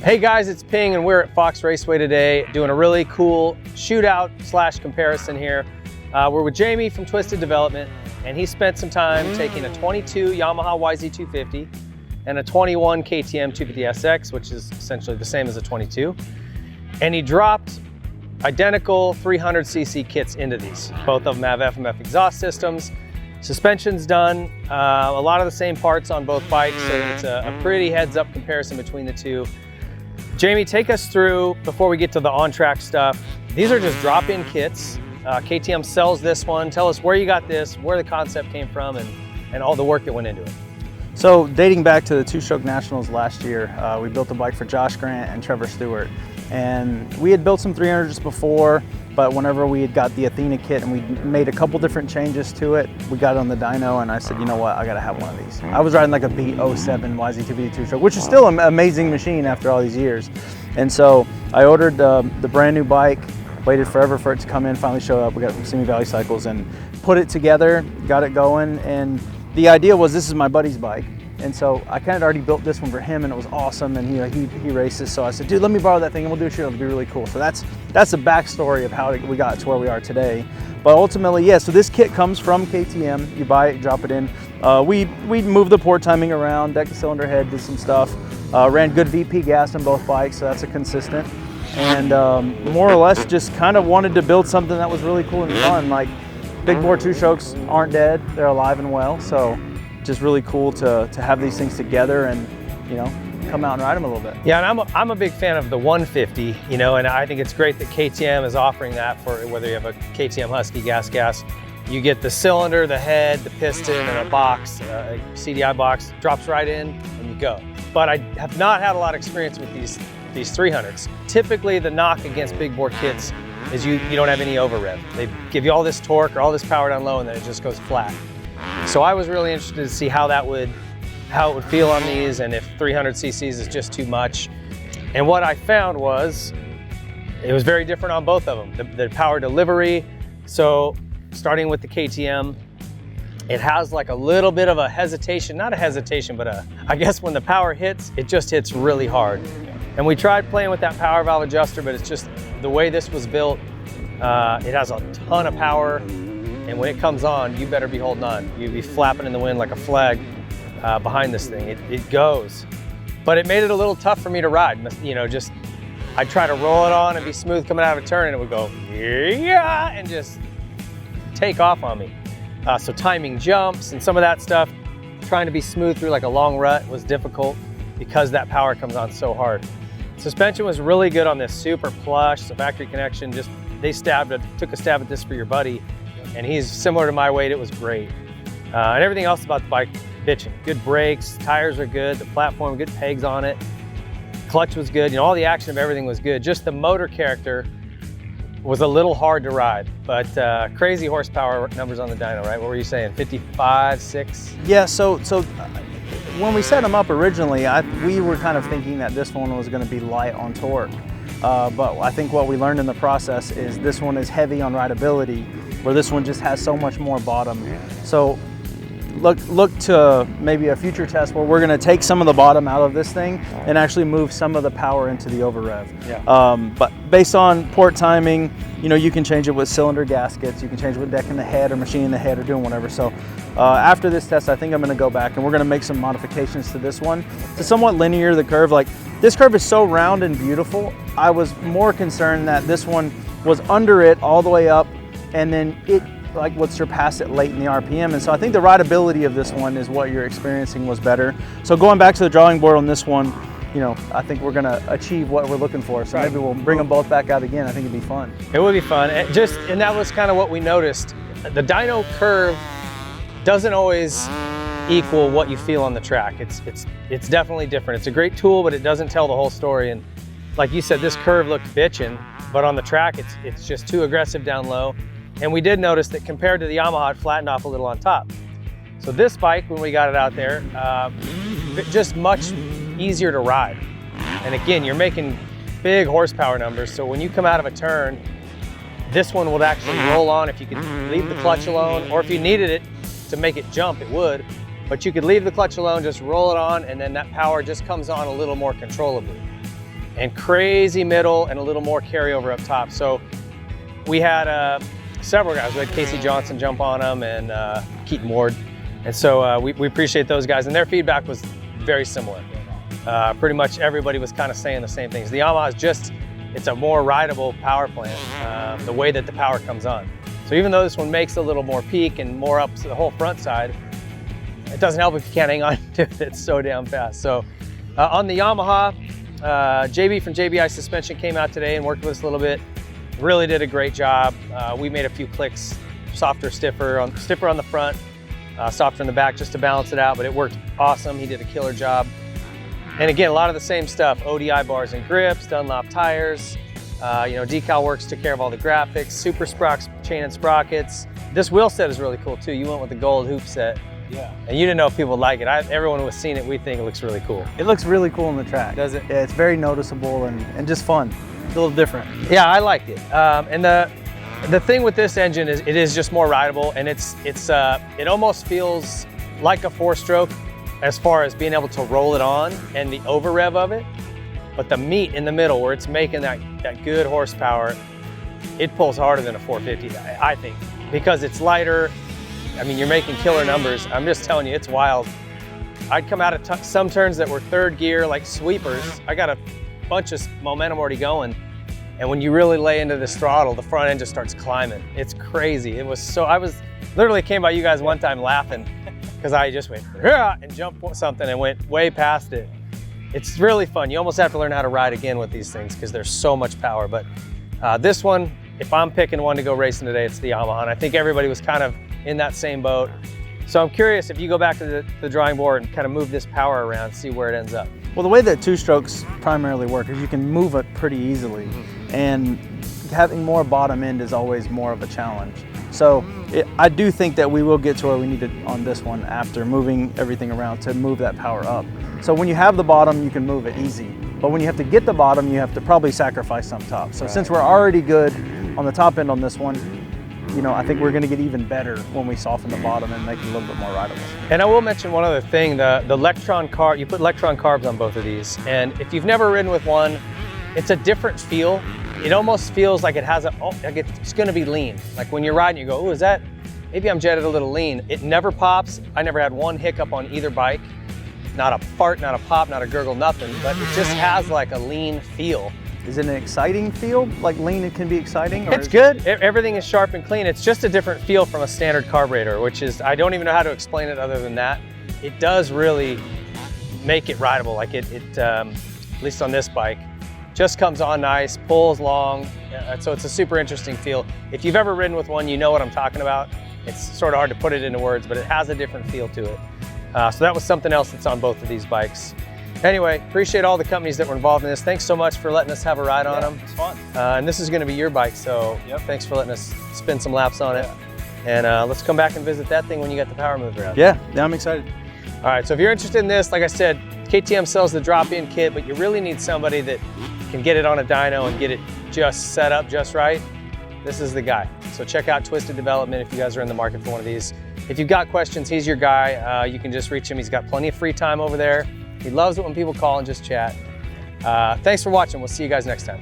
Hey guys, it's Ping and we're at Fox Raceway today doing a really cool shootout / comparison here. We're with Jaime from Twisted Development, and he spent some time taking a 22 Yamaha YZ250 and a 21 KTM 300SX, which is essentially the same as a 22. And he dropped identical 300cc kits into these. Both of them have FMF exhaust systems. Suspension's done, a lot of the same parts on both bikes, so it's a pretty heads-up comparison between the two. Jaime, take us through, before we get to the on-track stuff, these are just drop-in kits. KTM sells this one. Tell us where you got this, where the concept came from, and all the work that went into it. So dating back to the Two-Stroke Nationals last year, we built a bike for Josh Grant and Trevor Stewart. And we had built some 300s before, but whenever we had got the Athena kit and we made a couple different changes to it, we got it on the dyno and I said, you know what, I gotta have one of these. I was riding like a Beat 07 YZ250 two-stroke, which is still an amazing machine after all these years. And so I ordered the brand new bike, waited forever for it to come in, finally showed up. We got Simi Valley Cycles and put it together, got it going. And the idea was, this is my buddy's bike. And so I kind of already built this one for him and it was awesome, and he races. So I said, dude, let me borrow that thing and we'll do a shoot. It'll be really cool. So that's the backstory of how we got to where we are today. But ultimately, yeah, so this kit comes from KTM. You buy it, drop it in. We moved the port timing around, decked the cylinder head, did some stuff. Ran good VP gas on both bikes, so that's a consistent. And more or less just kind of wanted to build something that was really cool and fun. Like, big bore two-strokes aren't dead, they're alive and well. So just really cool to have these things together and, you know, come out and ride them a little bit. Yeah, and I'm a big fan of the 150, you know, and I think it's great that KTM is offering that for whether you have a KTM Husky gas. You get the cylinder, the head, the piston, and a box, a CDI box, drops right in and you go. But I have not had a lot of experience with these 300s. Typically the knock against big bore kits is you don't have any over rev. They give you all this torque or all this power down low and then it just goes flat. So I was really interested to see how it would feel on these, and if 300 cc's is just too much. And what I found was it was very different on both of them. The power delivery, so starting with the KTM, it has like a little bit of a hesitation, not a hesitation, but I guess when the power hits, it just hits really hard. And we tried playing with that power valve adjuster, but it's just the way this was built. It has a ton of power. And when it comes on, you better be holding on. You'd be flapping in the wind like a flag behind this thing. It goes. But it made it a little tough for me to ride. You know, just, I'd try to roll it on and be smooth coming out of a turn and it would go, yeah, and just take off on me. So timing jumps and some of that stuff, trying to be smooth through like a long rut was difficult because that power comes on so hard. Suspension was really good on this, super plush, so factory connection, just, took a stab at this for your buddy. And he's similar to my weight, it was great. And everything else about the bike, bitching. Good brakes, tires are good, the platform, good pegs on it. Clutch was good, you know, all the action of everything was good. Just the motor character was a little hard to ride, but crazy horsepower numbers on the dyno, right? What were you saying, 55, 6? Yeah, so when we set them up originally, we were kind of thinking that this one was gonna be light on torque. But I think what we learned in the process is this one is heavy on rideability, where this one just has so much more bottom. So look to maybe a future test where we're gonna take some of the bottom out of this thing and actually move some of the power into the over rev. Yeah. But based on port timing, you know, you can change it with cylinder gaskets, you can change it with decking the head or machining the head or doing whatever. So after this test, I think I'm gonna go back and we're gonna make some modifications to this one. It's somewhat linear, the curve. Like, this curve is so round and beautiful. I was more concerned that this one was under it all the way up, and then it like would surpass it late in the RPM. And so I think the rideability of this one is what you're experiencing was better. So going back to the drawing board on this one, you know, I think we're gonna achieve what we're looking for. So maybe we'll bring them both back out again. I think it'd be fun. It would be fun. And that was kind of what we noticed. The dyno curve doesn't always equal what you feel on the track. It's definitely different. It's a great tool, but it doesn't tell the whole story. And like you said, this curve looked bitchin', but on the track, it's just too aggressive down low. And we did notice that compared to the Yamaha, it flattened off a little on top. So this bike, when we got it out there, just much easier to ride. And again, you're making big horsepower numbers. So when you come out of a turn, this one would actually roll on if you could leave the clutch alone, or if you needed it to make it jump, it would. But you could leave the clutch alone, just roll it on, and then that power just comes on a little more controllably. and crazy middle and a little more carryover up top. So we had several guys. We had Casey Johnson jump on them and Keaton Ward. And so we appreciate those guys, and their feedback was very similar. Pretty much everybody was kind of saying the same things. The Yamaha is just, it's a more rideable power plant, the way that the power comes on. So even though this one makes a little more peak and more up to the whole front side, it doesn't help if you can't hang on to it. It's so damn fast. So on the Yamaha, JB from JBI Suspension came out today and worked with us a little bit. Really did a great job. We made a few clicks, stiffer on the front, softer in the back just to balance it out, but it worked awesome. He did a killer job. And again, a lot of the same stuff, ODI bars and grips, Dunlop tires, Decal Works took care of all the graphics, Super Sprox chain and sprockets. This wheel set is really cool too. You went with the gold hoop set. Yeah. And you didn't know if people would like it. Everyone who has seen it, we think it looks really cool. It looks really cool on the track. Does it? Yeah, it's very noticeable and just fun. It's a little different. Yeah, I liked it. And the thing with this engine is it is just more rideable, and it almost feels like a 4-stroke as far as being able to roll it on and the over rev of it. But the meat in the middle where it's making that good horsepower, it pulls harder than a 450, I think, because it's lighter. I mean, you're making killer numbers. I'm just telling you, it's wild. I'd come out of some turns that were third gear, like sweepers. I got a bunch of momentum already going. And when you really lay into this throttle, the front end just starts climbing. It's crazy. I was literally came by you guys one time laughing because I just went and jumped something and went way past it. It's really fun. You almost have to learn how to ride again with these things because there's so much power. But this one, if I'm picking one to go racing today, it's the Yamaha. And I think everybody was kind of in that same boat. So I'm curious if you go back to the drawing board and kind of move this power around, see where it ends up. Well, the way that 2-strokes primarily work is you can move it pretty easily, and having more bottom end is always more of a challenge. So I do think that we will get to where we need it on this one after moving everything around to move that power up. So when you have the bottom, you can move it easy. But when you have to get the bottom, you have to probably sacrifice some top. So since we're already good on the top end on this one, I think we're going to get even better when we soften the bottom and make it a little bit more rideable. And I will mention one other thing, the Electron carb, you put Electron carbs on both of these. And if you've never ridden with one, it's a different feel. It almost feels like it has it's going to be lean. Like when you're riding, you go, oh, is that, maybe I'm jetted a little lean. It never pops. I never had one hiccup on either bike. Not a fart, not a pop, not a gurgle, nothing. But it just has like a lean feel. Is it an exciting feel? Like lean, it can be exciting? It's good. Everything is sharp and clean. It's just a different feel from a standard carburetor, which is, I don't even know how to explain it other than that. It does really make it rideable. Like at least on this bike, just comes on nice, pulls long. So it's a super interesting feel. If you've ever ridden with one, you know what I'm talking about. It's sort of hard to put it into words, but it has a different feel to it. So that was something else that's on both of these bikes. Anyway, appreciate all the companies that were involved in this. Thanks so much for letting us have a ride on them. It's fun. And this is going to be your bike, so thanks for letting us spin some laps on it. And let's come back and visit that thing when you got the power mover out. Yeah, I'm excited. All right, so if you're interested in this, like I said, KTM sells the drop-in kit, but you really need somebody that can get it on a dyno and get it just set up just right. This is the guy. So check out Twisted Development if you guys are in the market for one of these. If you've got questions, he's your guy. You can just reach him. He's got plenty of free time over there. He loves it when people call and just chat. Thanks for watching. We'll see you guys next time.